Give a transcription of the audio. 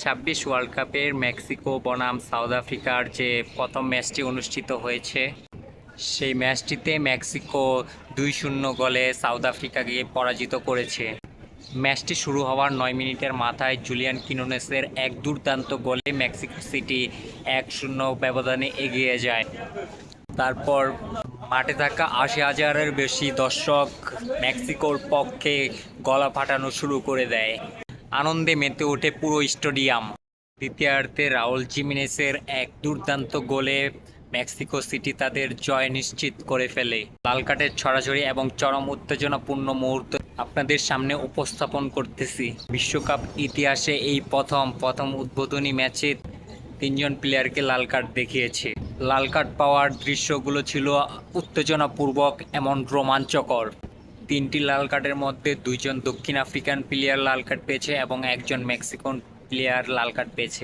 ২০২৬ world কাপের Mexico বনাম south আফ্রিকার যে প্রথম ম্যাচটি অনুষ্ঠিত হয়েছে, সেই ম্যাচটিতে মেক্সিকো ২-০ গোলে সাউথ আফ্রিকাকে পরাজিত করেছে। ম্যাচটি শুরু হওয়ার ৯ মিনিটের মাথায় জুলিয়ান কিনোনেসের এক দুর্দান্ত গোলে মেক্সিকো সিটি ১-০ ব্যবধানে এগিয়ে যায়। তারপর মাঠে থাকা ৮০,০০০-এর বেশি দর্শক মেক্সিকোর পক্ষে গলা ফাটানো শুরু করে দেয়। আনন্দে মেতে ওঠে পুরো স্টেডিয়াম। দ্বিতীয়ার্ধে রাউল জিমেনেসের এক দুর্দান্ত গোলে মেক্সিকো সিটি তাদের জয় নিশ্চিত করে ফেলে। লাল কার্ডের ছড়াছড়ি এবং চরম উত্তেজনাপূর্ণ মুহূর্ত আপনাদের সামনে উপস্থাপন করতেছি। বিশ্বকাপ ইতিহাসে এই প্রথম উদ্বোধনী ম্যাচে ৩ জন প্লেয়ারকে লাল কার্ড দেখিয়েছে। লাল কার্ড পাওয়ার দৃশ্যগুলো ছিল উত্তেজনাপূর্বক এমন রোমাঞ্চকর। ৩টি লাল কার্ডের মধ্যে ২ জন দক্ষিণ আফ্রিকান প্লেয়ার লাল কার্ড পেয়েছে এবং ১ জন মেক্সিকান প্লেয়ার লাল কার্ড পেয়েছে।